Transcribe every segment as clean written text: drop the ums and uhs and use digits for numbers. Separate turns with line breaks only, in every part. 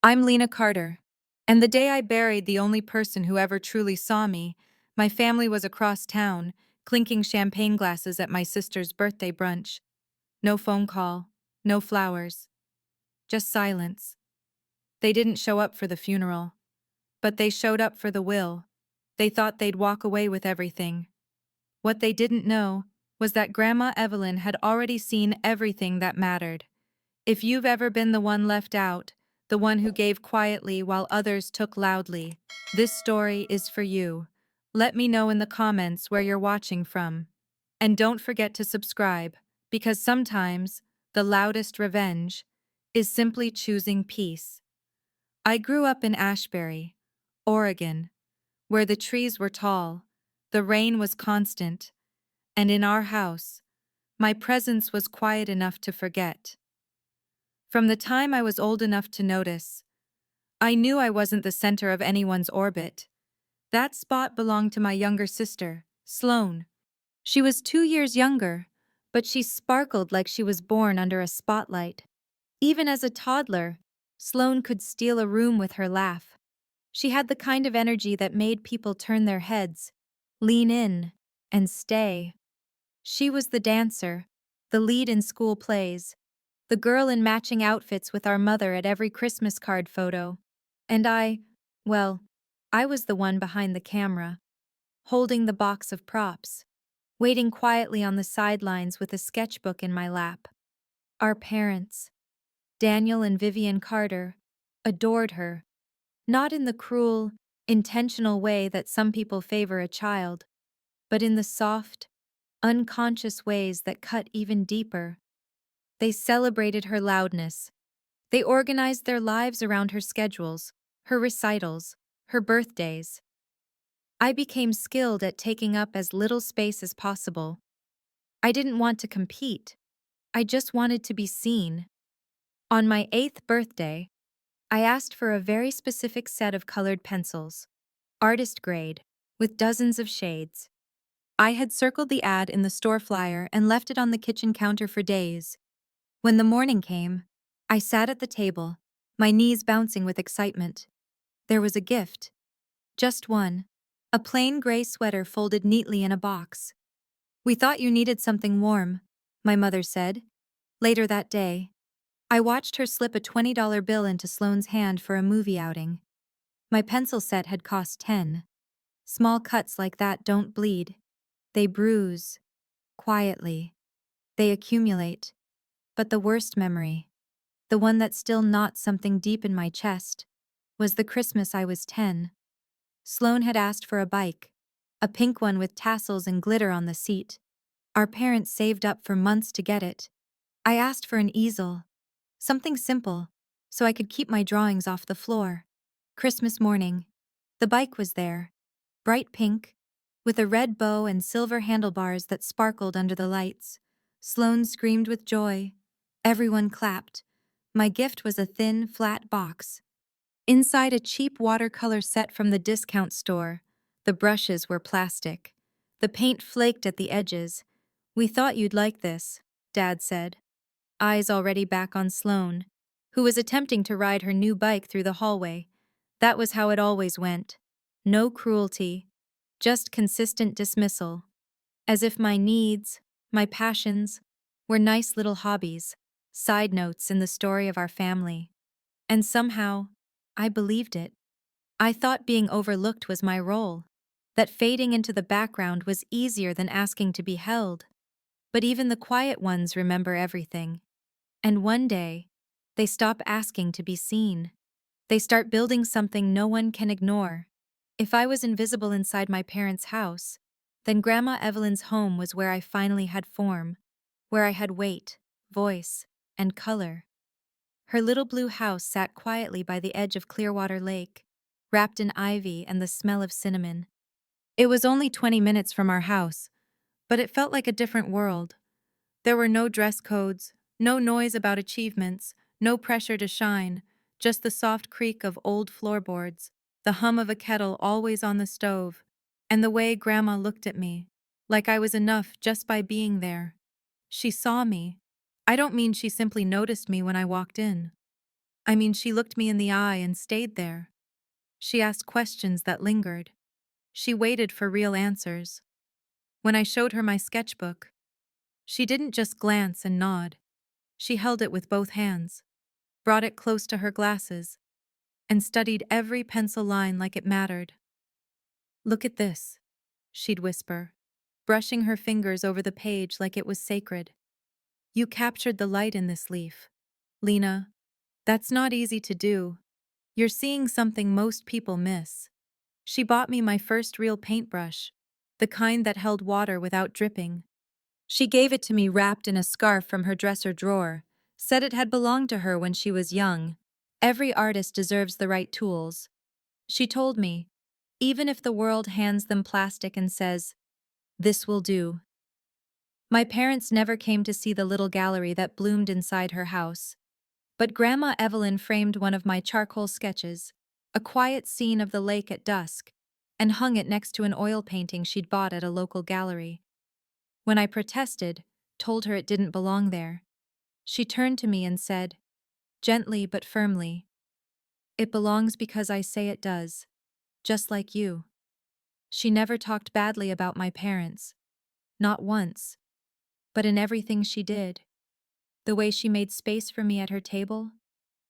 I'm Lena Carter, and the day I buried the only person who ever truly saw me, my family was across town, clinking champagne glasses at my sister's birthday brunch. No phone call, no flowers, just silence. They didn't show up for the funeral, but they showed up for the will. They thought they'd walk away with everything. What they didn't know was that Grandma Evelyn had already seen everything that mattered. If you've ever been the one left out, the one who gave quietly while others took loudly, this story is for you. Let me know in the comments where you're watching from. And don't forget to subscribe, because sometimes the loudest revenge is simply choosing peace. I grew up in Ashbury, Oregon, where the trees were tall, the rain was constant, and in our house, my presence was quiet enough to forget. From the time I was old enough to notice, I knew I wasn't the center of anyone's orbit. That spot belonged to my younger sister, Sloane. She was 2 years younger, but she sparkled like she was born under a spotlight. Even as a toddler, Sloane could steal a room with her laugh. She had the kind of energy that made people turn their heads, lean in, and stay. She was the dancer, the lead in school plays, the girl in matching outfits with our mother at every Christmas card photo. And well, I was the one behind the camera, holding the box of props, waiting quietly on the sidelines with a sketchbook in my lap. Our parents, Daniel and Vivian Carter, adored her, not in the cruel, intentional way that some people favor a child, but in the soft, unconscious ways that cut even deeper. They celebrated her loudness. They organized their lives around her schedules, her recitals, her birthdays. I became skilled at taking up as little space as possible. I didn't want to compete. I just wanted to be seen. On my 8th birthday, I asked for a very specific set of colored pencils, artist grade, with dozens of shades. I had circled the ad in the store flyer and left it on the kitchen counter for days. When the morning came, I sat at the table, my knees bouncing with excitement. There was a gift. Just one. A plain gray sweater folded neatly in a box. "We thought you needed something warm," my mother said. Later that day, I watched her slip a $20 bill into Sloane's hand for a movie outing. My pencil set had cost 10. Small cuts like that don't bleed. They bruise. Quietly. They accumulate. But the worst memory, the one that still knots something deep in my chest, was the Christmas I was 10. Sloane had asked for a bike, a pink one with tassels and glitter on the seat. Our parents saved up for months to get it. I asked for an easel, something simple, so I could keep my drawings off the floor. Christmas morning, the bike was there, bright pink, with a red bow and silver handlebars that sparkled under the lights. Sloane screamed with joy. Everyone clapped. My gift was a thin, flat box. Inside a cheap watercolor set from the discount store, the brushes were plastic. The paint flaked at the edges. "We thought you'd like this," Dad said, eyes already back on Sloane, who was attempting to ride her new bike through the hallway. That was how it always went. No cruelty, just consistent dismissal. As if my needs, my passions, were nice little hobbies, side notes in the story of our family. And somehow, I believed it. I thought being overlooked was my role, that fading into the background was easier than asking to be held. But even the quiet ones remember everything. And one day, they stop asking to be seen. They start building something no one can ignore. If I was invisible inside my parents' house, then Grandma Evelyn's home was where I finally had form, where I had weight, voice, and color. Her little blue house sat quietly by the edge of Clearwater Lake, wrapped in ivy and the smell of cinnamon. It was only 20 minutes from our house, but it felt like a different world. There were no dress codes, no noise about achievements, no pressure to shine, just the soft creak of old floorboards, the hum of a kettle always on the stove, and the way Grandma looked at me, like I was enough just by being there. She saw me. I don't mean she simply noticed me when I walked in. She looked me in the eye and stayed there. She asked questions that lingered. She waited for real answers. When I showed her my sketchbook, she didn't just glance and nod. She held it with both hands, brought it close to her glasses, and studied every pencil line like it mattered. "Look at this," she'd whisper, brushing her fingers over the page like it was sacred. "You captured the light in this leaf. Lena, that's not easy to do. You're seeing something most people miss." She bought me my first real paintbrush, the kind that held water without dripping. She gave it to me wrapped in a scarf from her dresser drawer, said it had belonged to her when she was young. Every artist deserves the right tools. She told me, even if the world hands them plastic and says, "This will do." My parents never came to see the little gallery that bloomed inside her house. But Grandma Evelyn framed one of my charcoal sketches, a quiet scene of the lake at dusk, and hung it next to an oil painting she'd bought at a local gallery. When I protested, told her it didn't belong there, she turned to me and said, gently but firmly, "It belongs because I say it does, just like you." She never talked badly about my parents, not once, but in everything she did. The way she made space for me at her table,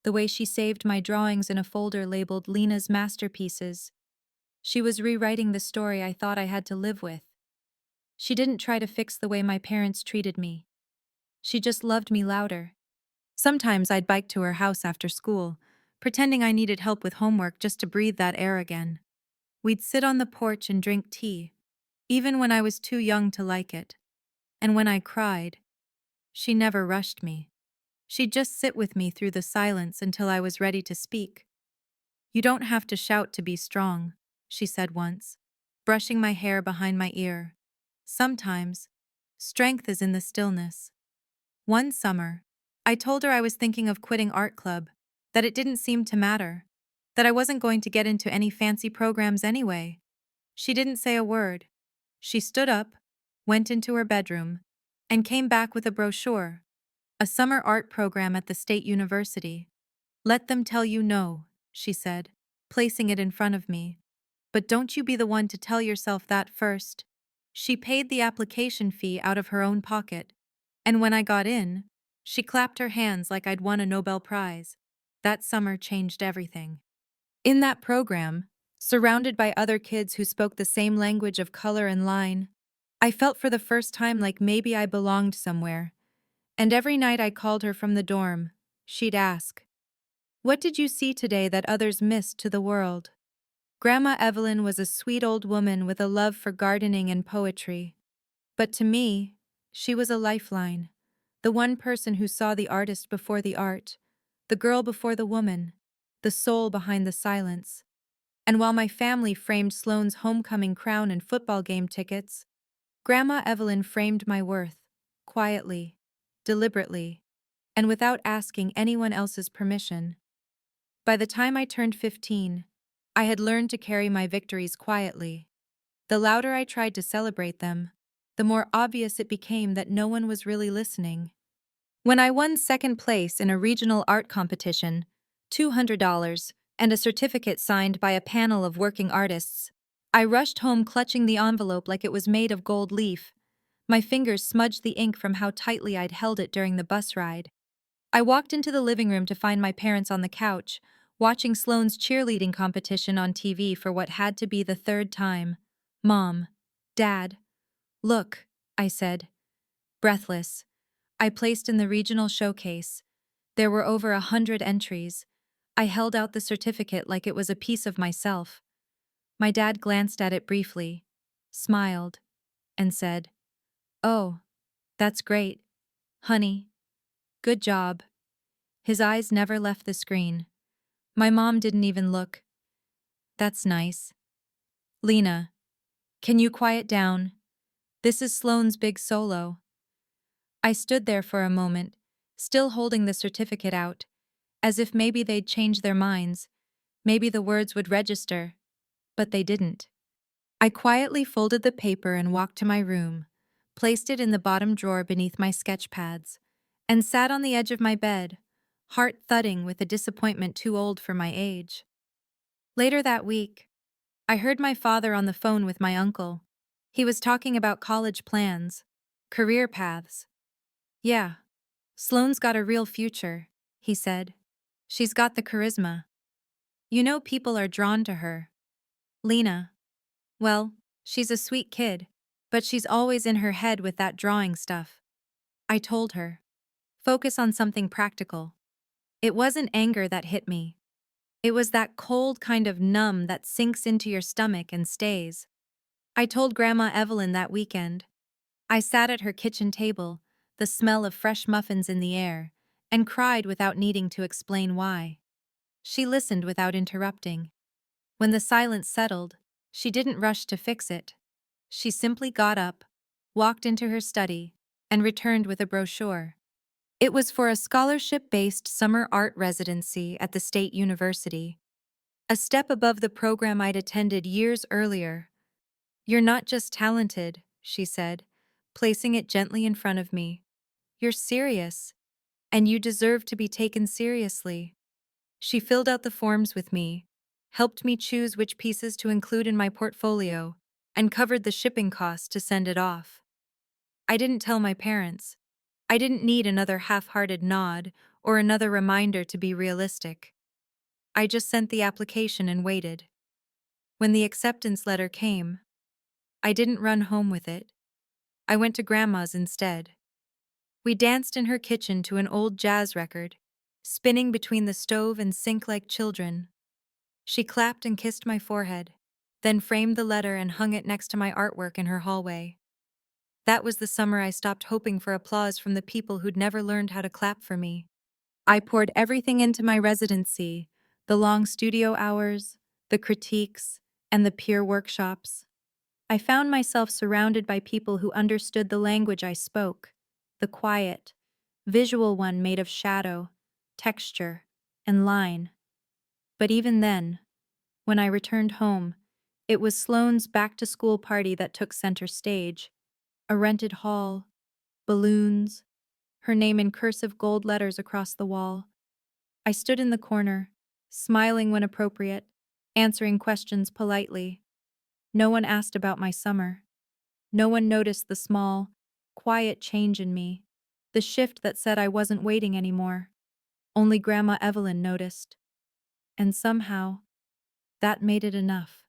the way she saved my drawings in a folder labeled Lena's Masterpieces. She was rewriting the story I thought I had to live with. She didn't try to fix the way my parents treated me. She just loved me louder. Sometimes I'd bike to her house after school, pretending I needed help with homework just to breathe that air again. We'd sit on the porch and drink tea, even when I was too young to like it. And when I cried, she never rushed me. She'd just sit with me through the silence until I was ready to speak. "You don't have to shout to be strong," she said once, brushing my hair behind my ear. "Sometimes, strength is in the stillness." One summer, I told her I was thinking of quitting art club, that it didn't seem to matter, that I wasn't going to get into any fancy programs anyway. She didn't say a word. She stood up, went into her bedroom, and came back with a brochure, a summer art program at the State University. "Let them tell you no," she said, placing it in front of me. "But don't you be the one to tell yourself that first." She paid the application fee out of her own pocket, and when I got in, she clapped her hands like I'd won a Nobel Prize. That summer changed everything. In that program, surrounded by other kids who spoke the same language of color and line, I felt for the first time like maybe I belonged somewhere. And every night I called her from the dorm, she'd ask, "What did you see today that others missed to the world?" Grandma Evelyn was a sweet old woman with a love for gardening and poetry. But to me, she was a lifeline, the one person who saw the artist before the art, the girl before the woman, the soul behind the silence. And while my family framed Sloane's homecoming crown and football game tickets, Grandma Evelyn framed my worth, quietly, deliberately, and without asking anyone else's permission. By the time I turned 15, I had learned to carry my victories quietly. The louder I tried to celebrate them, the more obvious it became that no one was really listening. When I won second place in a regional art competition, $200, and a certificate signed by a panel of working artists, I rushed home clutching the envelope like it was made of gold leaf. My fingers smudged the ink from how tightly I'd held it during the bus ride. I walked into the living room to find my parents on the couch, watching Sloane's cheerleading competition on TV for what had to be the third time. "Mom, Dad, look," I said, breathless. I placed in the regional showcase. There were over 100 entries. I held out the certificate like it was a piece of myself. My dad glanced at it briefly, smiled, and said, "Oh, that's great, honey. Good job." His eyes never left the screen. My mom didn't even look. "That's nice. Lena, can you quiet down? This is Sloane's big solo." I stood there for a moment, still holding the certificate out, as if maybe they'd change their minds, maybe the words would register, but they didn't. I quietly folded the paper and walked to my room, placed it in the bottom drawer beneath my sketch pads, and sat on the edge of my bed, heart thudding with a disappointment too old for my age. Later that week, I heard my father on the phone with my uncle. He was talking about college plans, career paths. Yeah, Sloane's got a real future, he said. She's got the charisma. You know, people are drawn to her. Lena, well, she's a sweet kid, but she's always in her head with that drawing stuff. I told her, focus on something practical. It wasn't anger that hit me. It was that cold kind of numb that sinks into your stomach and stays. I told Grandma Evelyn that weekend. I sat at her kitchen table, the smell of fresh muffins in the air, and cried without needing to explain why. She listened without interrupting. When the silence settled, she didn't rush to fix it. She simply got up, walked into her study, and returned with a brochure. It was for a scholarship-based summer art residency at the State University, a step above the program I'd attended years earlier. You're not just talented, she said, placing it gently in front of me. You're serious, and you deserve to be taken seriously. She filled out the forms with me, helped me choose which pieces to include in my portfolio, and covered the shipping costs to send it off. I didn't tell my parents. I didn't need another half-hearted nod or another reminder to be realistic. I just sent the application and waited. When the acceptance letter came, I didn't run home with it. I went to Grandma's instead. We danced in her kitchen to an old jazz record, spinning between the stove and sink like children. She clapped and kissed my forehead, then framed the letter and hung it next to my artwork in her hallway. That was the summer I stopped hoping for applause from the people who'd never learned how to clap for me. I poured everything into my residency, the long studio hours, the critiques, and the peer workshops. I found myself surrounded by people who understood the language I spoke, the quiet, visual one made of shadow, texture, and line. But even then, when I returned home, it was Sloane's back-to-school party that took center stage. A rented hall, balloons, her name in cursive gold letters across the wall. I stood in the corner, smiling when appropriate, answering questions politely. No one asked about my summer. No one noticed the small, quiet change in me, the shift that said I wasn't waiting anymore. Only Grandma Evelyn noticed. And somehow, that made it enough.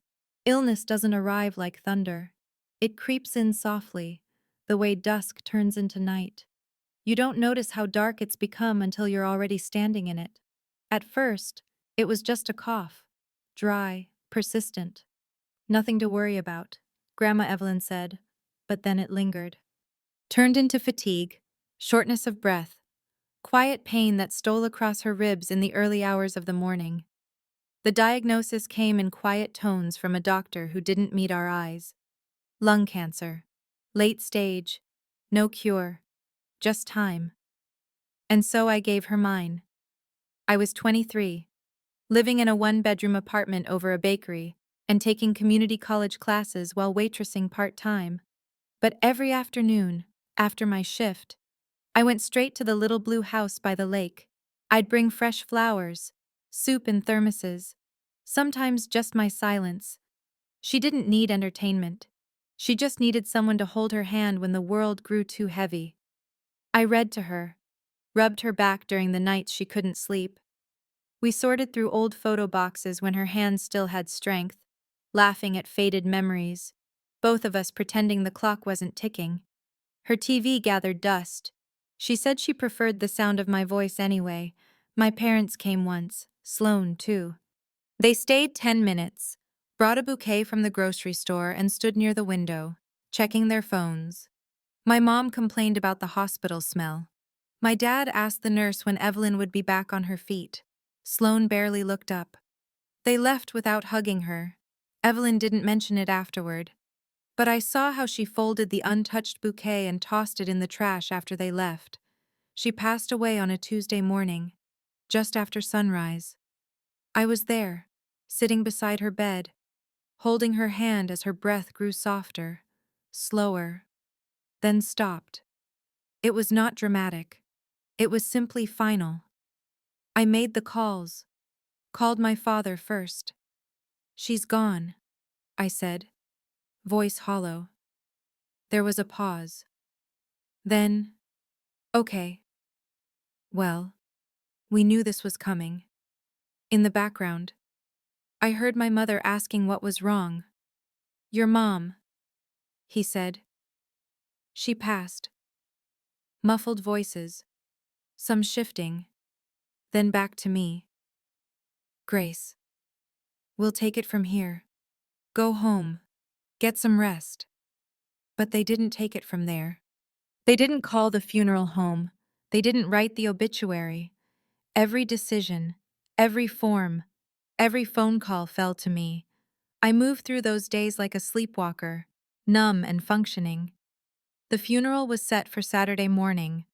Illness doesn't arrive like thunder. It creeps in softly, the way dusk turns into night. You don't notice how dark it's become until you're already standing in it. At first, it was just a cough. Dry, persistent. Nothing to worry about, Grandma Evelyn said, but then it lingered. Turned into fatigue, shortness of breath, quiet pain that stole across her ribs in the early hours of the morning. The diagnosis came in quiet tones from a doctor who didn't meet our eyes. Lung cancer. Late stage. No cure. Just time. And so I gave her mine. I was 23, living in a one-bedroom apartment over a bakery, and taking community college classes while waitressing part-time. But every afternoon, after my shift, I went straight to the little blue house by the lake. I'd bring fresh flowers, soup in thermoses, sometimes just my silence. She didn't need entertainment. She just needed someone to hold her hand when the world grew too heavy. I read to her, rubbed her back during the nights she couldn't sleep. We sorted through old photo boxes when her hands still had strength, laughing at faded memories, both of us pretending the clock wasn't ticking. Her TV gathered dust. She said she preferred the sound of my voice anyway. My parents came once, Sloane too. They stayed 10 minutes, brought a bouquet from the grocery store and stood near the window, checking their phones. My mom complained about the hospital smell. My dad asked the nurse when Evelyn would be back on her feet. Sloane barely looked up. They left without hugging her. Evelyn didn't mention it afterward. But I saw how she folded the untouched bouquet and tossed it in the trash after they left. She passed away on a Tuesday morning, just after sunrise. I was there, sitting beside her bed, holding her hand as her breath grew softer, slower, then stopped. It was not dramatic. It was simply final. I made the calls, called my father first. "She's gone," I said, voice hollow. There was a pause. Then, "Okay, well, we knew this was coming." In the background, I heard my mother asking what was wrong. "Your mom," he said. "She passed." Muffled voices, some shifting, then back to me. "Grace, we'll take it from here. Go home. Get some rest." But they didn't take it from there. They didn't call the funeral home. They didn't write the obituary. Every decision, every form, every phone call fell to me. I moved through those days like a sleepwalker, numb and functioning. The funeral was set for Saturday morning.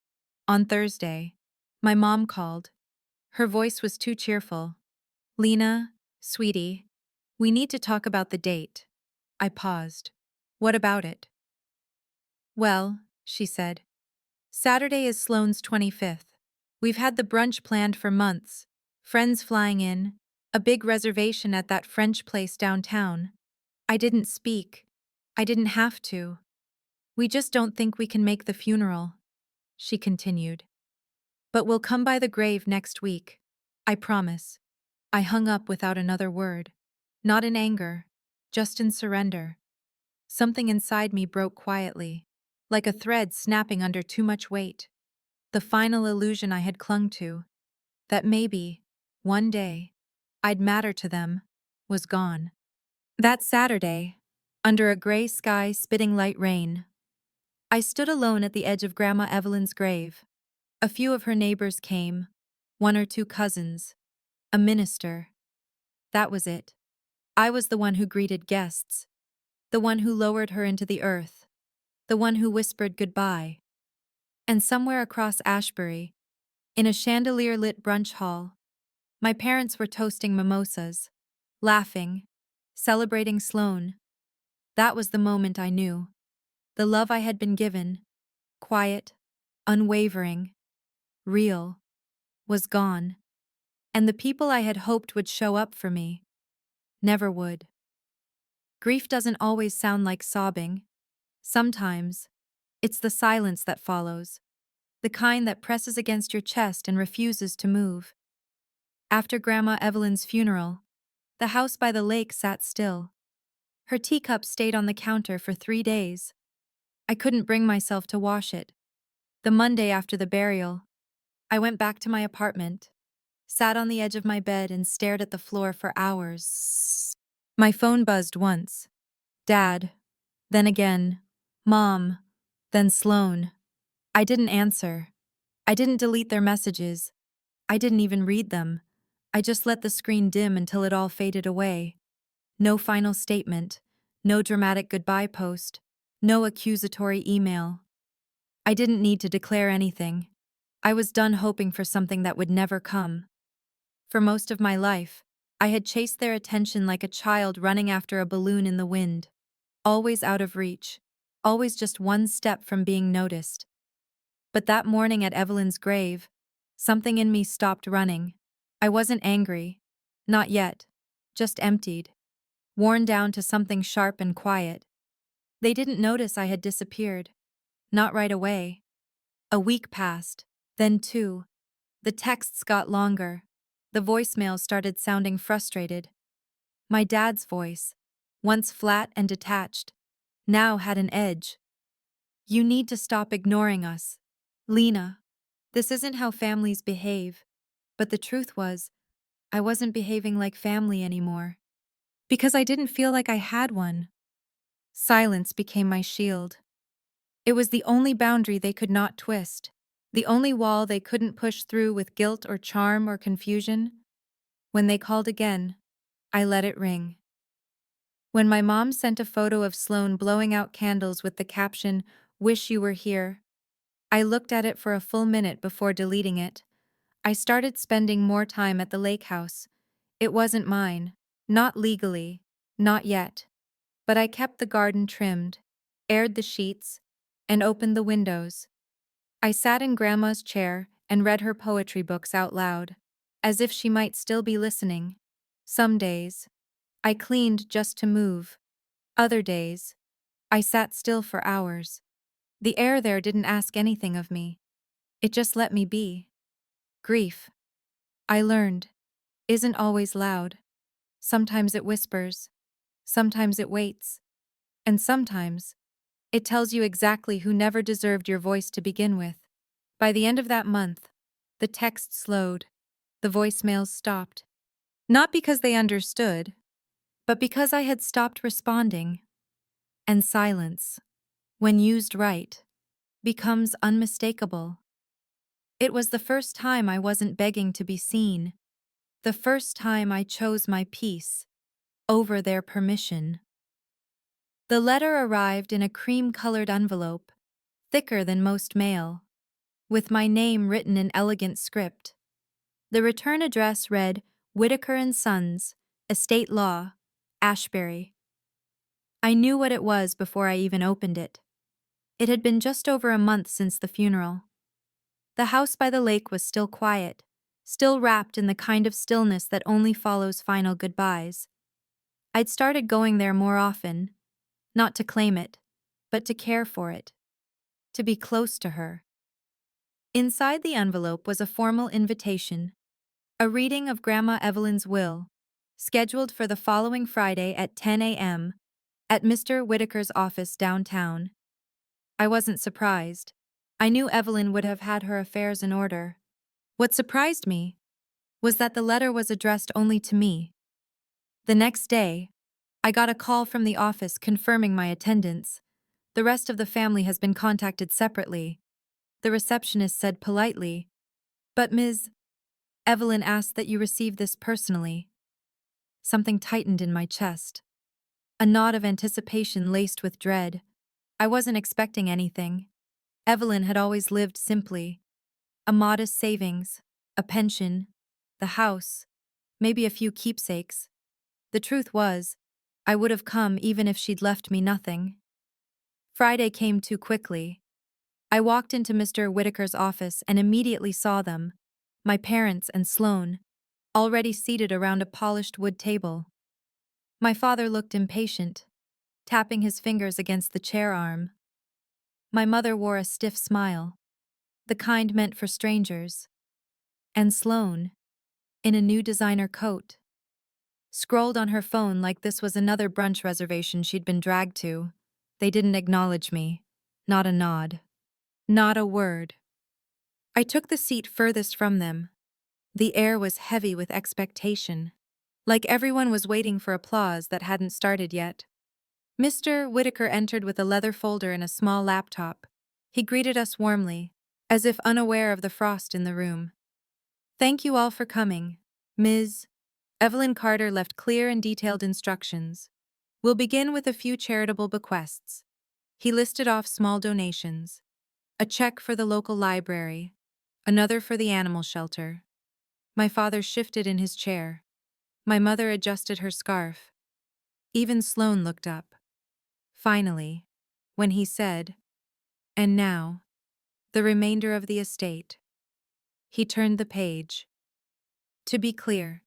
On Thursday, my mom called. Her voice was too cheerful. "Lena, sweetie, we need to talk about the date." I paused. "What about it?" "Well," she said, "Saturday is Sloane's 25th. We've had the brunch planned for months, friends flying in, a big reservation at that French place downtown. I didn't speak. I didn't have to. We just don't think we can make the funeral," she continued. "But we'll come by the grave next week. I promise." I hung up without another word. Not in anger, just in surrender. Something inside me broke quietly, like a thread snapping under too much weight. The final illusion I had clung to, that maybe, one day, I'd matter to them, was gone. That Saturday, under a gray sky spitting light rain, I stood alone at the edge of Grandma Evelyn's grave. A few of her neighbors came, one or two cousins, a minister. That was it. I was the one who greeted guests, the one who lowered her into the earth, the one who whispered goodbye. And somewhere across Ashbury, in a chandelier-lit brunch hall, my parents were toasting mimosas, laughing, celebrating Sloane. That was the moment I knew. The love I had been given, quiet, unwavering, real, was gone. And the people I had hoped would show up for me never would. Grief doesn't always sound like sobbing. Sometimes, it's the silence that follows, the kind that presses against your chest and refuses to move. After Grandma Evelyn's funeral, the house by the lake sat still. Her teacup stayed on the counter for 3 days. I couldn't bring myself to wash it. The Monday after the burial, I went back to my apartment, sat on the edge of my bed and stared at the floor for hours. My phone buzzed once. Dad. Then again. Mom. Then Sloane. I didn't answer. I didn't delete their messages. I didn't even read them. I just let the screen dim until it all faded away. No final statement. No dramatic goodbye post. No accusatory email. I didn't need to declare anything. I was done hoping for something that would never come. For most of my life, I had chased their attention like a child running after a balloon in the wind. Always out of reach. Always just one step from being noticed. But that morning at Evelyn's grave, something in me stopped running. I wasn't angry. Not yet. Just emptied. Worn down to something sharp and quiet. They didn't notice I had disappeared. Not right away. A week passed, then 2. The texts got longer. The voicemails started sounding frustrated. My dad's voice, once flat and detached, now had an edge. "You need to stop ignoring us. Lena, this isn't how families behave." But the truth was, I wasn't behaving like family anymore. Because I didn't feel like I had one. Silence became my shield. It was the only boundary they could not twist, the only wall they couldn't push through with guilt or charm or confusion. When they called again, I let it ring. When my mom sent a photo of Sloane blowing out candles with the caption, "Wish you were here," I looked at it for a full minute before deleting it. I started spending more time at the lake house. It wasn't mine, not legally, not yet. But I kept the garden trimmed, aired the sheets, and opened the windows. I sat in Grandma's chair and read her poetry books out loud. as if she might still be listening. Some days, I cleaned just to move. Other days, I sat still for hours. The air there didn't ask anything of me. It just let me be. Grief, I learned, isn't always loud. Sometimes it whispers. Sometimes it waits. And sometimes, it tells you exactly who never deserved your voice to begin with. By the end of that month, the text slowed. The voicemails stopped. Not because they understood, but because I had stopped responding. And silence, when used right, becomes unmistakable. It was the first time I wasn't begging to be seen. The first time I chose my peace over their permission. The letter arrived in a cream-colored envelope, thicker than most mail, with my name written in elegant script. The return address read Whitaker and Sons, Estate Law, Ashbury. I knew what it was before I even opened it. It had been just over a month since the funeral. The house by the lake was still quiet, still wrapped in the kind of stillness that only follows final goodbyes. I'd started going there more often, not to claim it, but to care for it, to be close to her. Inside the envelope was a formal invitation, a reading of Grandma Evelyn's will, scheduled for the following Friday at 10 a.m. at Mr. Whitaker's office downtown. I wasn't surprised. I knew Evelyn would have had her affairs in order. What surprised me was that the letter was addressed only to me. The next day, I got a call from the office confirming my attendance. The rest of the family has been contacted separately. The receptionist said politely, "But Ms. Evelyn asked that you receive this personally." Something tightened in my chest. A knot of anticipation laced with dread. I wasn't expecting anything. Evelyn had always lived simply. A modest savings, a pension, the house, maybe a few keepsakes. The truth was, I would have come even if she'd left me nothing. Friday came too quickly. I walked into Mr. Whitaker's office and immediately saw them, my parents and Sloane, already seated around a polished wood table. My father looked impatient, tapping his fingers against the chair arm. My mother wore a stiff smile, the kind meant for strangers. And Sloane, in a new designer coat, scrolled on her phone like this was another brunch reservation she'd been dragged to. They didn't acknowledge me. Not a nod. Not a word. I took the seat furthest from them. The air was heavy with expectation, like everyone was waiting for applause that hadn't started yet. Mr. Whitaker entered with a leather folder and a small laptop. He greeted us warmly, as if unaware of the frost in the room. "Thank you all for coming. Ms. Evelyn Carter left clear and detailed instructions. We'll begin with a few charitable bequests." He listed off small donations. A check for the local library, another for the animal shelter. My father shifted in his chair. My mother adjusted her scarf. Even Sloane looked up. Finally, when he said, "And now, the remainder of the estate," he turned the page. To be clear,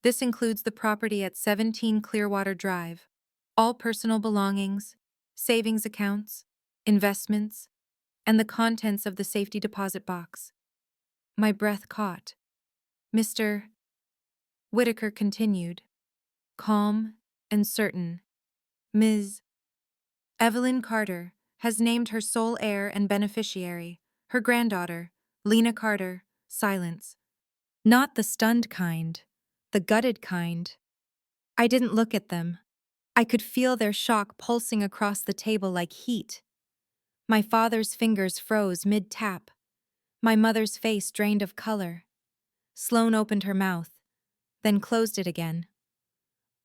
this includes the property at 17 Clearwater Drive, all personal belongings, savings accounts, investments, and the contents of the safety deposit box. My breath caught. Mr. Whitaker continued, calm and certain. "Ms. Evelyn Carter has named her sole heir and beneficiary, her granddaughter, Lena Carter." Silence. Not the stunned kind, the gutted kind. I didn't look at them. I could feel their shock pulsing across the table like heat. My father's fingers froze mid-tap. My mother's face drained of color. Sloane opened her mouth, then closed it again.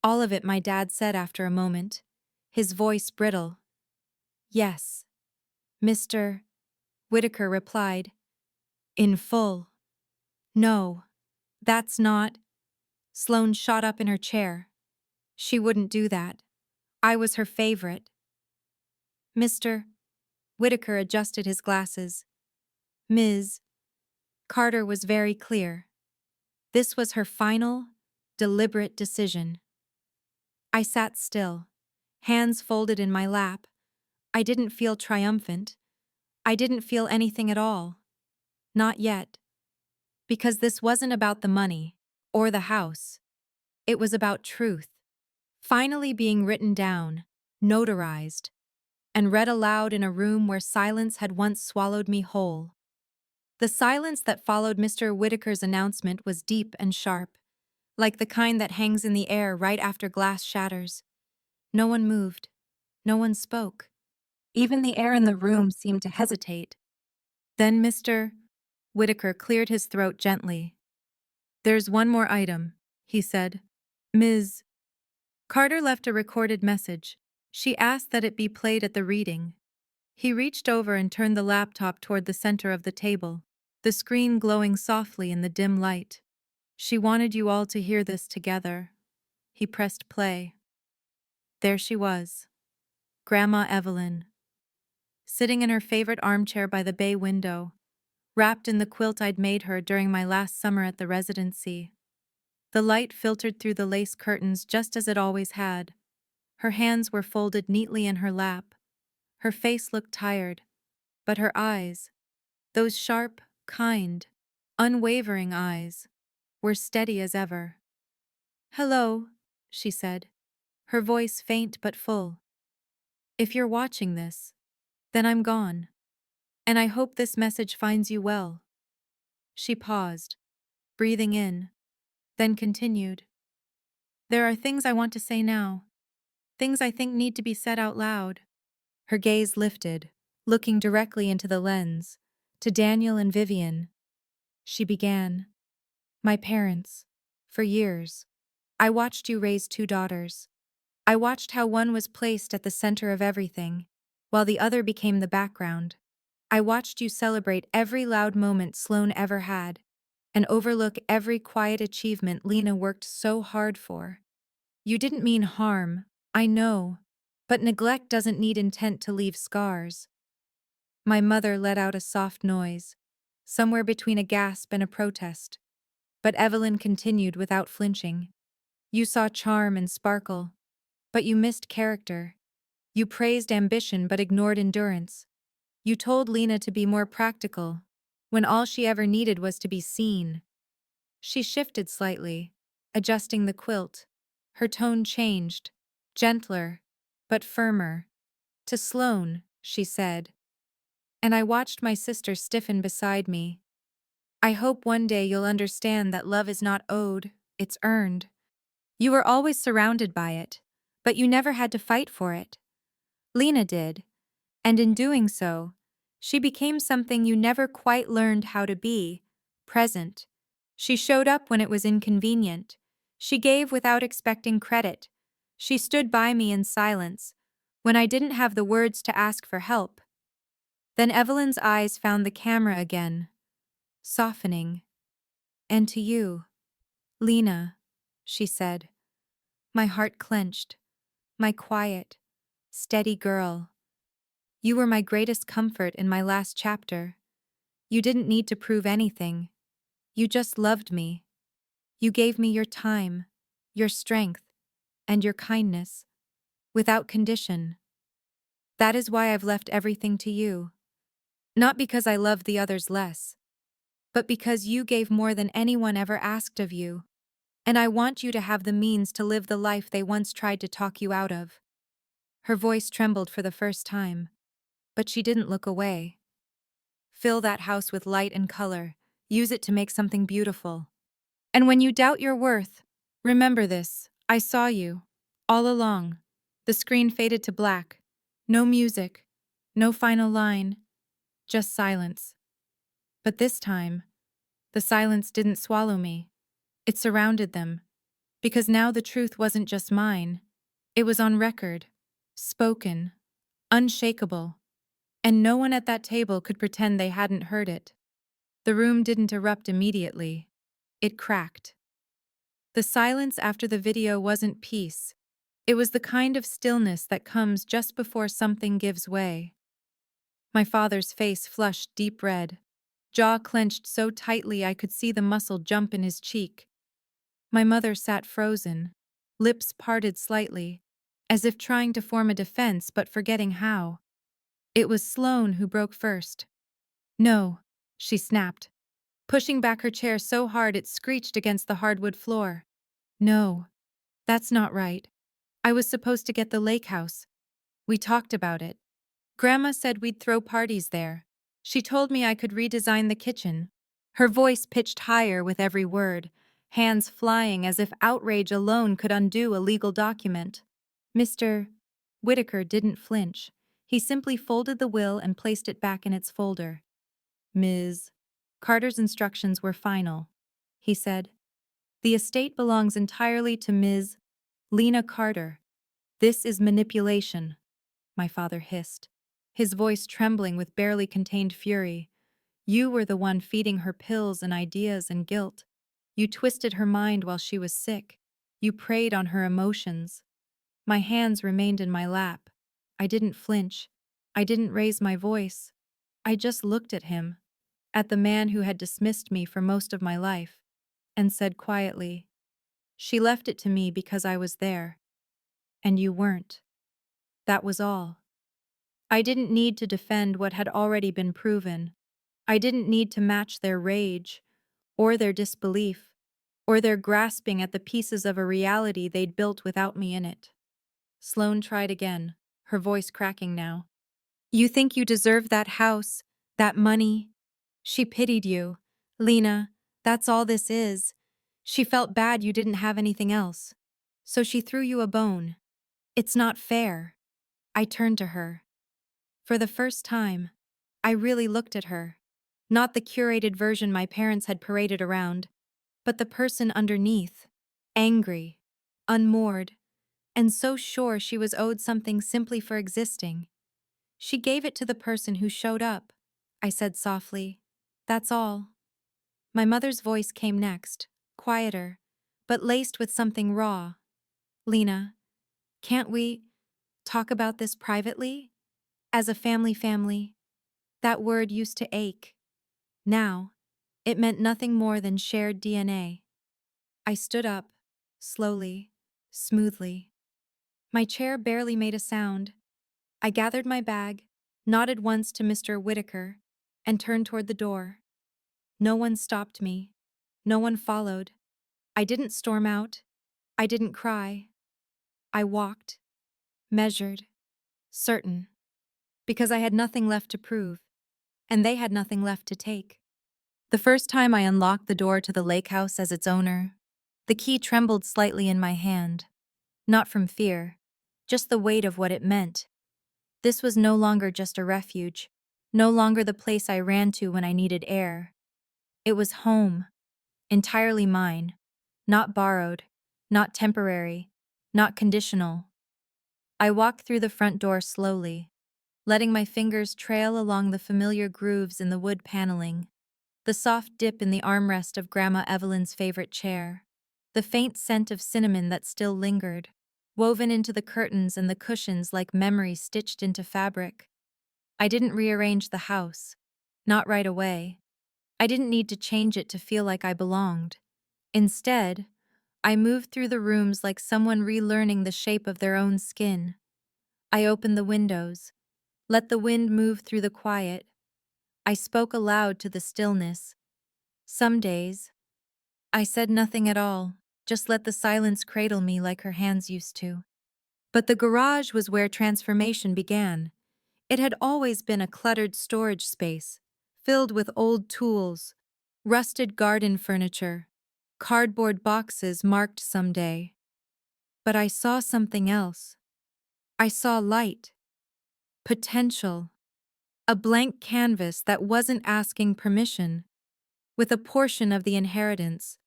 All of it, my dad said after a moment, his voice brittle. "Yes." Mr. Whitaker replied, "In full." "No, that's not." Sloane shot up in her chair. "She wouldn't do that. I was her favorite." Mr. Whitaker adjusted his glasses. "Ms. Carter was very clear. This was her final, deliberate decision. I sat still, hands folded in my lap. I didn't feel triumphant. I didn't feel anything at all. Not yet. Because this wasn't about the money or the house. It was about truth. Finally being written down, notarized, and read aloud in a room where silence had once swallowed me whole. The silence that followed Mr. Whitaker's announcement was deep and sharp, like the kind that hangs in the air right after glass shatters. No one moved. No one spoke. Even the air in the room seemed to hesitate. Then Mr. Whitaker cleared his throat gently. "There's one more item," he said. "Ms. Carter left a recorded message. She asked that it be played at the reading." He reached over and turned the laptop toward the center of the table, the screen glowing softly in the dim light. "She wanted you all to hear this together." He pressed play. There she was, Grandma Evelyn, sitting in her favorite armchair by the bay window, wrapped in the quilt I'd made her during my last summer at the residency. The light filtered through the lace curtains just as it always had. Her hands were folded neatly in her lap. Her face looked tired, but her eyes, those sharp, kind, unwavering eyes, were steady as ever. "Hello," she said, her voice faint but full. "If you're watching this, then I'm gone. And I hope this message finds you well." She paused, breathing in, then continued. "There are things I want to say now, things I think need to be said out loud." Her gaze lifted, looking directly into the lens, to Daniel and Vivian. She began. "My parents, for years, I watched you raise two daughters. I watched how one was placed at the center of everything, while the other became the background. I watched you celebrate every loud moment Sloane ever had, and overlook every quiet achievement Lena worked so hard for. You didn't mean harm, I know, but neglect doesn't need intent to leave scars." My mother let out a soft noise, somewhere between a gasp and a protest. But Evelyn continued without flinching. "You saw charm and sparkle, but you missed character. You praised ambition but ignored endurance. You told Lena to be more practical, when all she ever needed was to be seen." She shifted slightly, adjusting the quilt. Her tone changed, gentler, but firmer. "To Sloane," she said, and I watched my sister stiffen beside me. "I hope one day you'll understand that love is not owed, it's earned. You were always surrounded by it, but you never had to fight for it. Lena did, and in doing so, she became something you never quite learned how to be, present. She showed up when it was inconvenient. She gave without expecting credit. She stood by me in silence, when I didn't have the words to ask for help." Then Evelyn's eyes found the camera again, softening. "And to you, Lena," she said. My heart clenched. "My quiet, steady girl. You were my greatest comfort in my last chapter. You didn't need to prove anything. You just loved me. You gave me your time, your strength, and your kindness, without condition. That is why I've left everything to you. Not because I love the others less, but because you gave more than anyone ever asked of you. And I want you to have the means to live the life they once tried to talk you out of." Her voice trembled for the first time, but she didn't look away. "Fill that house with light and color. Use it to make something beautiful. And when you doubt your worth, remember this: I saw you, all along." The screen faded to black. No music, no final line, just silence. But this time, the silence didn't swallow me. It surrounded them, because now the truth wasn't just mine. It was on record, spoken, unshakable, and no one at that table could pretend they hadn't heard it. The room didn't erupt immediately. It cracked. The silence after the video wasn't peace. It was the kind of stillness that comes just before something gives way. My father's face flushed deep red. jaw clenched so tightly I could see the muscle jump in his cheek. My mother sat frozen, lips parted slightly, as if trying to form a defense but forgetting how. It was Sloane who broke first. "No," she snapped, pushing back her chair so hard it screeched against the hardwood floor. "No, that's not right. I was supposed to get the lake house. We talked about it. Grandma said we'd throw parties there. She told me I could redesign the kitchen." Her voice pitched higher with every word, hands flying as if outrage alone could undo a legal document. Mr. Whitaker didn't flinch. He simply folded the will and placed it back in its folder. "Ms. Carter's instructions were final," he said. "The estate belongs entirely to Ms. Lena Carter. This is manipulation," my father hissed, his voice trembling with barely contained fury. "You were the one feeding her pills and ideas and guilt. You twisted her mind while she was sick. You preyed on her emotions." My hands remained in my lap. I didn't flinch. I didn't raise my voice. I just looked at him, at the man who had dismissed me for most of my life, and said quietly, "She left it to me because I was there. And you weren't. That was all." I didn't need to defend what had already been proven. I didn't need to match their rage, or their disbelief, or their grasping at the pieces of a reality they'd built without me in it. Sloane tried again, her voice cracking now. "You think you deserve that house, that money?" She pitied you. "Lena, that's all this is. She felt bad you didn't have anything else. So she threw you a bone. It's not fair." I turned to her. For the first time, I really looked at her. Not the curated version my parents had paraded around, but the person underneath. Angry, unmoored, and so sure she was owed something simply for existing. "She gave it to the person who showed up," I said softly. "That's all." My mother's voice came next, quieter, but laced with something raw. "Lena, can't we talk about this privately? As a family?" That word used to ache. Now, it meant nothing more than shared DNA. I stood up, slowly, smoothly. My chair barely made a sound. I gathered my bag, nodded once to Mr. Whitaker, and turned toward the door. No one stopped me. No one followed. I didn't storm out. I didn't cry. I walked, measured, certain, because I had nothing left to prove, and they had nothing left to take. The first time I unlocked the door to the lake house as its owner, the key trembled slightly in my hand. Not from fear, just the weight of what it meant. This was no longer just a refuge, no longer the place I ran to when I needed air. It was home, entirely mine, not borrowed, not temporary, not conditional. I walked through the front door slowly, letting my fingers trail along the familiar grooves in the wood paneling, the soft dip in the armrest of Grandma Evelyn's favorite chair, the faint scent of cinnamon that still lingered, woven into the curtains and the cushions like memory stitched into fabric. I didn't rearrange the house. Not right away. I didn't need to change it to feel like I belonged. Instead, I moved through the rooms like someone relearning the shape of their own skin. I opened the windows, let the wind move through the quiet. I spoke aloud to the stillness. Some days, I said nothing at all, just let the silence cradle me like her hands used to. But the garage was where transformation began. It had always been a cluttered storage space, filled with old tools, rusted garden furniture, cardboard boxes marked someday. But I saw something else. I saw light, potential, a blank canvas that wasn't asking permission, with a portion of the inheritance.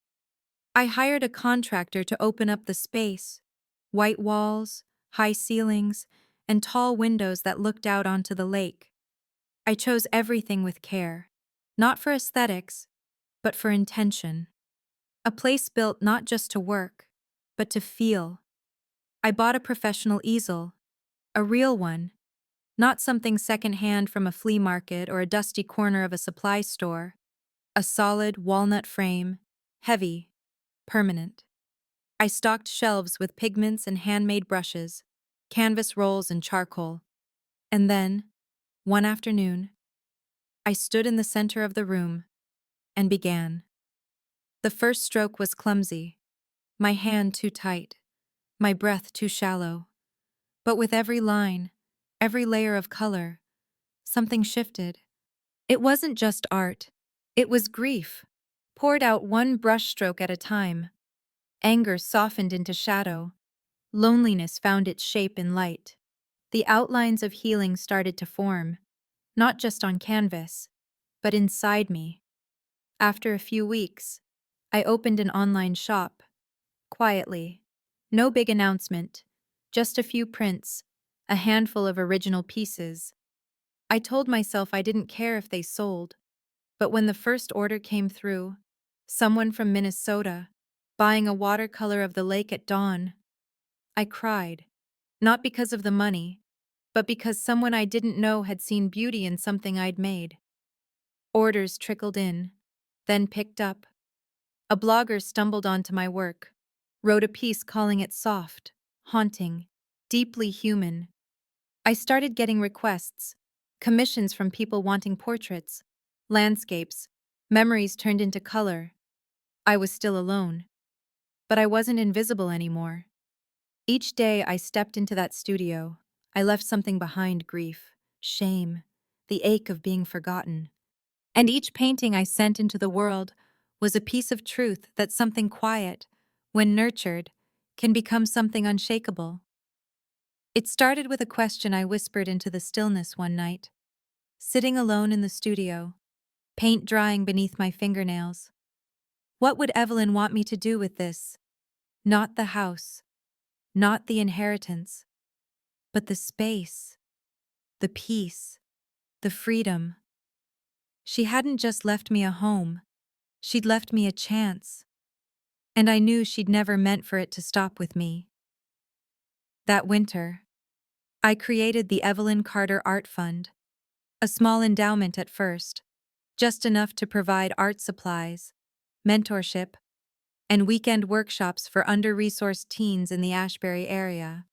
I hired a contractor to open up the space, white walls, high ceilings, and tall windows that looked out onto the lake. I chose everything with care, not for aesthetics, but for intention. A place built not just to work, but to feel. I bought a professional easel, a real one, Not something secondhand from a flea market or a dusty corner of a supply store. A solid walnut frame, heavy, permanent. I stocked shelves with pigments and handmade brushes, canvas rolls and charcoal. And then, one afternoon, I stood in the center of the room and began. The first stroke was clumsy, my hand too tight, my breath too shallow. But with every line, every layer of color, something shifted. It wasn't just art, it was grief, poured out one brushstroke at a time. Anger softened into shadow. Loneliness found its shape in light. The outlines of healing started to form, not just on canvas, but inside me. After a few weeks, I opened an online shop, quietly. No big announcement, just a few prints, a handful of original pieces. I told myself I didn't care if they sold, but when the first order came through, someone from Minnesota, buying a watercolor of the lake at dawn, I cried. Not because of the money, but because someone I didn't know had seen beauty in something I'd made. Orders trickled in, then picked up. A blogger stumbled onto my work, wrote a piece calling it soft, haunting, deeply human. I started getting requests, commissions from people wanting portraits, landscapes, memories turned into color. I was still alone, but I wasn't invisible anymore. Each day I stepped into that studio, I left something behind: grief, shame, the ache of being forgotten. And each painting I sent into the world was a piece of truth that something quiet, when nurtured, can become something unshakable. It started with a question I whispered into the stillness one night, sitting alone in the studio, paint drying beneath my fingernails. What would Evelyn want me to do with this? Not the house, not the inheritance, but the space, the peace, the freedom. She hadn't just left me a home, she'd left me a chance. And I knew she'd never meant for it to stop with me. That winter, I created the Evelyn Carter Art Fund, a small endowment at first, just enough to provide art supplies, mentorship, and weekend workshops for under-resourced teens in the Ashbury area.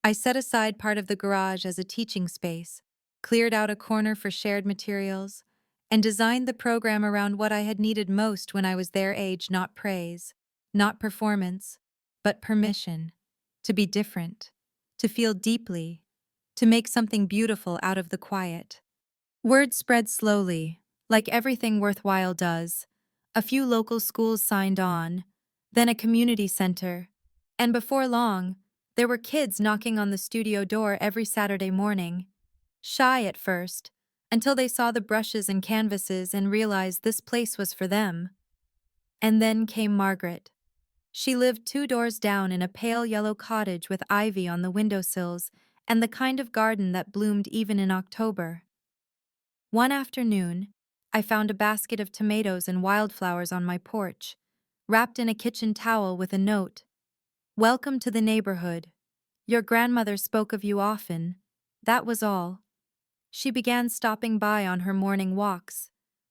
I set aside part of the garage as a teaching space, cleared out a corner for shared materials, and designed the program around what I had needed most when I was their age: not praise, not performance, but permission. To be different, to feel deeply, to make something beautiful out of the quiet. Word spread slowly, like everything worthwhile does. A few local schools signed on, then a community center, and before long, there were kids knocking on the studio door every Saturday morning. Shy at first, until they saw the brushes and canvases and realized this place was for them. And then came Margaret. She lived 2 doors down in a pale yellow cottage with ivy on the windowsills and the kind of garden that bloomed even in October. One afternoon, I found a basket of tomatoes and wildflowers on my porch, wrapped in a kitchen towel with a note. "Welcome to the neighborhood. Your grandmother spoke of you often." That was all. She began stopping by on her morning walks.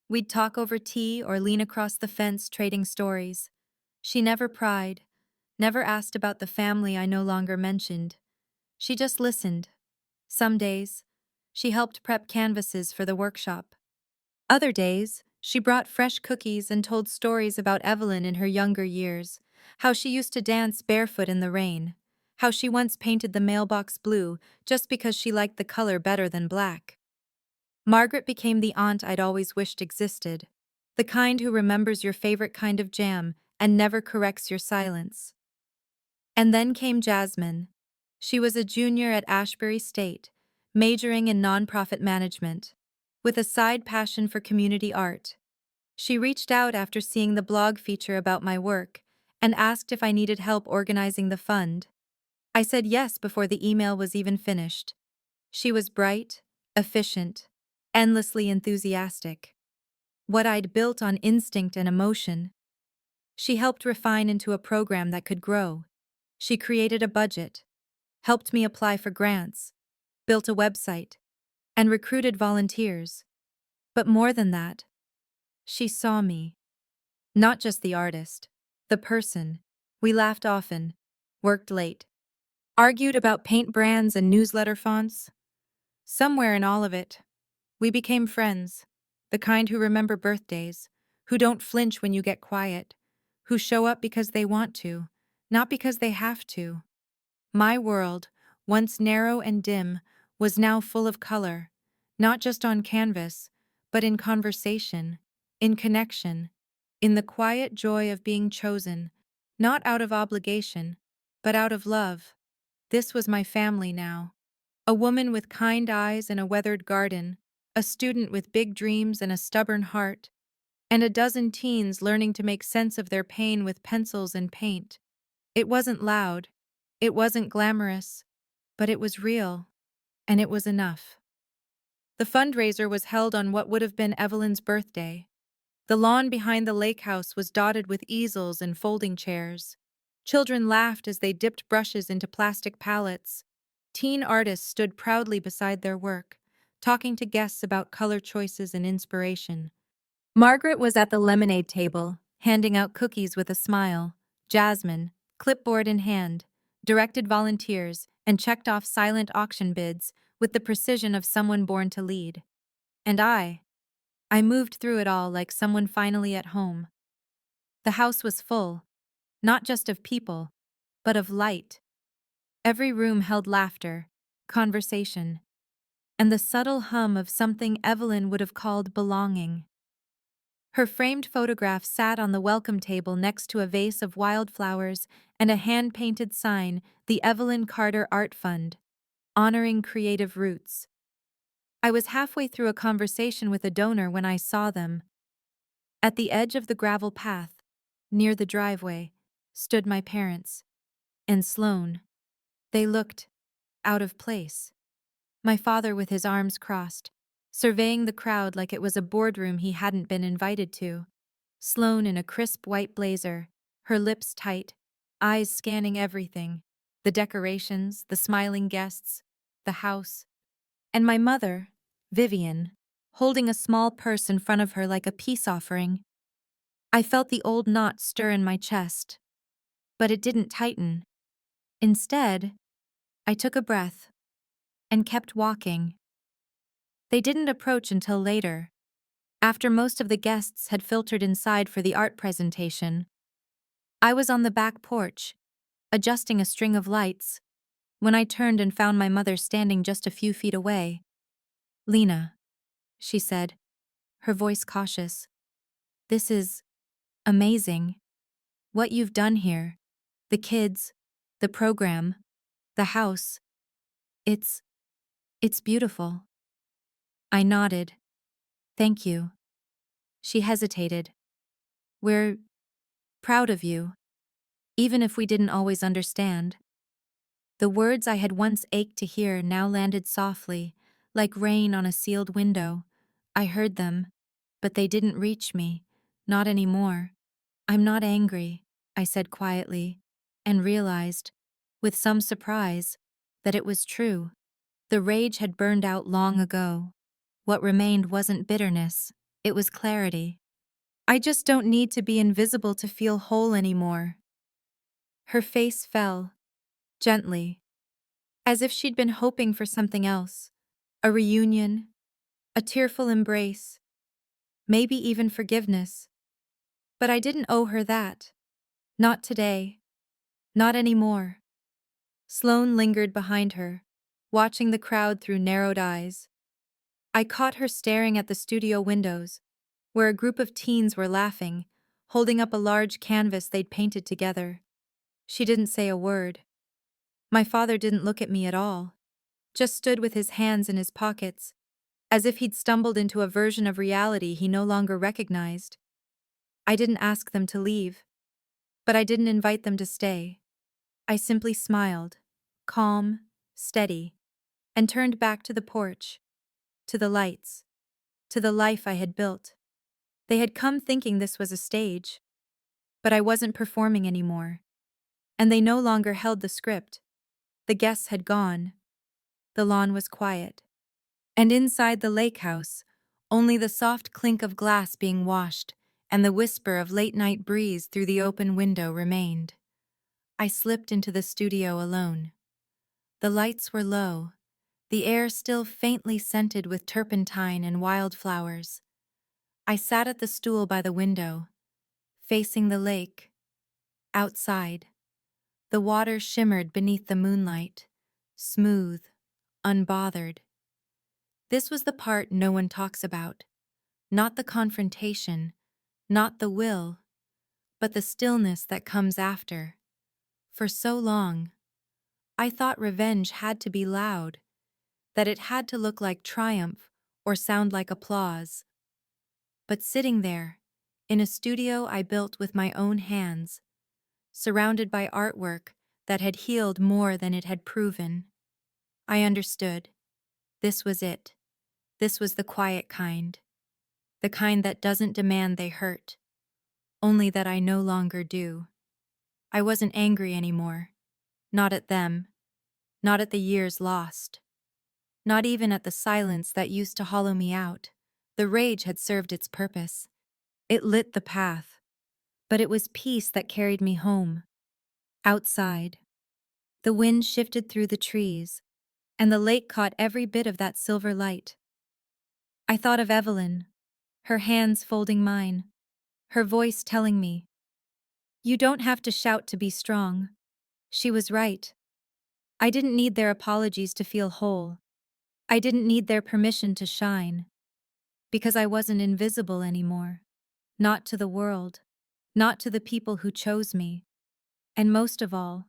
We'd talk over tea or lean across the fence trading stories. She never pried, never asked about the family I no longer mentioned. She just listened. Some days, she helped prep canvases for the workshop. Other days, she brought fresh cookies and told stories about Evelyn in her younger years, how she used to dance barefoot in the rain, how she once painted the mailbox blue just because she liked the color better than black. Margaret became the aunt I'd always wished existed, the kind who remembers your favorite kind of jam and never corrects your silence. And then came Jasmine. She was a junior at Ashbury State, majoring in nonprofit management, with a side passion for community art. She reached out after seeing the blog feature about my work and asked if I needed help organizing the fund. I said yes before the email was even finished. She was bright, efficient, endlessly enthusiastic. What I'd built on instinct and emotion, she helped refine into a program that could grow. She created a budget, helped me apply for grants, built a website, and recruited volunteers. But more than that, she saw me. Not just the artist, the person. We laughed often, worked late, argued about paint brands and newsletter fonts. Somewhere in all of it, we became friends, the kind who remember birthdays, who don't flinch when you get quiet, who show up because they want to, not because they have to. My world, once narrow and dim, was now full of color, not just on canvas, but in conversation, in connection, in the quiet joy of being chosen, not out of obligation, but out of love. This was my family now. A woman with kind eyes and a weathered garden, a student with big dreams and a stubborn heart, and a dozen teens learning to make sense of their pain with pencils and paint. It wasn't loud, it wasn't glamorous, but it was real, and it was enough. The fundraiser was held on what would have been Evelyn's birthday. The lawn behind the lake house was dotted with easels and folding chairs. Children laughed as they dipped brushes into plastic palettes. Teen artists stood proudly beside their work, talking to guests about color choices and inspiration. Margaret was at the lemonade table, handing out cookies with a smile. Jasmine, clipboard in hand, directed volunteers and checked off silent auction bids with the precision of someone born to lead. And I moved through it all like someone finally at home. The house was full, not just of people, but of light. Every room held laughter, conversation, and the subtle hum of something Evelyn would have called belonging. Her framed photograph sat on the welcome table next to a vase of wildflowers and a hand-painted sign, the Evelyn Carter Art Fund, honoring creative roots. I was halfway through a conversation with a donor when I saw them. At the edge of the gravel path, near the driveway, stood my parents, and Sloane. They looked out of place. My father with his arms crossed, surveying the crowd like it was a boardroom he hadn't been invited to. Sloane in a crisp white blazer, her lips tight, eyes scanning everything, the decorations, the smiling guests, the house. And my mother, Vivian, holding a small purse in front of her like a peace offering. I felt the old knot stir in my chest, but it didn't tighten. Instead, I took a breath and kept walking. They didn't approach until later, after most of the guests had filtered inside for the art presentation. I was on the back porch, adjusting a string of lights, when I turned and found my mother standing just a few feet away. "Lena," she said, her voice cautious. "This is amazing. What you've done here. The kids, the program, the house. It's beautiful." I nodded. "Thank you." She hesitated. "We're proud of you, even if we didn't always understand." The words I had once ached to hear now landed softly, like rain on a sealed window. I heard them, but they didn't reach me. Not anymore. "I'm not angry," I said quietly, and realized, with some surprise, that it was true. The rage had burned out long ago. What remained wasn't bitterness, it was clarity. "I just don't need to be invisible to feel whole anymore." Her face fell, gently, as if she'd been hoping for something else. A reunion, a tearful embrace, maybe even forgiveness. But I didn't owe her that. Not today. Not anymore. Sloane lingered behind her, watching the crowd through narrowed eyes. I caught her staring at the studio windows, where a group of teens were laughing, holding up a large canvas they'd painted together. She didn't say a word. My father didn't look at me at all, just stood with his hands in his pockets, as if he'd stumbled into a version of reality he no longer recognized. I didn't ask them to leave, but I didn't invite them to stay. I simply smiled, calm, steady, and turned back to the porch, to the lights, to the life I had built. They had come thinking this was a stage, but I wasn't performing anymore, and they no longer held the script. The guests had gone. The lawn was quiet. And inside the lake house, only the soft clink of glass being washed and the whisper of late-night breeze through the open window remained. I slipped into the studio alone. The lights were low, the air still faintly scented with turpentine and wildflowers. I sat at the stool by the window, facing the lake. Outside, the water shimmered beneath the moonlight, smooth, unbothered. This was the part no one talks about. Not the confrontation, not the will, but the stillness that comes after. For so long, I thought revenge had to be loud, that it had to look like triumph or sound like applause. But sitting there, in a studio I built with my own hands, surrounded by artwork that had healed more than it had proven, I understood. This was it. This was the quiet kind. The kind that doesn't demand they hurt, only that I no longer do. I wasn't angry anymore. Not at them. Not at the years lost. Not even at the silence that used to hollow me out. The rage had served its purpose. It lit the path. But it was peace that carried me home. Outside, the wind shifted through the trees, and the lake caught every bit of that silver light. I thought of Evelyn, her hands folding mine, her voice telling me, "You don't have to shout to be strong." She was right. I didn't need their apologies to feel whole. I didn't need their permission to shine. Because I wasn't invisible anymore. Not to the world. Not to the people who chose me. And most of all,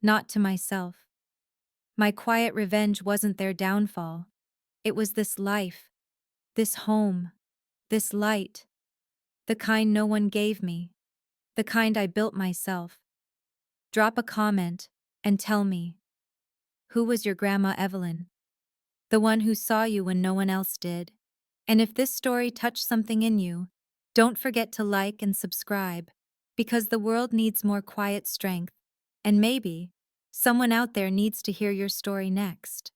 not to myself. My quiet revenge wasn't their downfall. It was this life, this home, this light. The kind no one gave me. The kind I built myself. Drop a comment and tell me, who was your Grandma Evelyn? The one who saw you when no one else did. And if this story touched something in you, don't forget to like and subscribe, because the world needs more quiet strength, and maybe someone out there needs to hear your story next.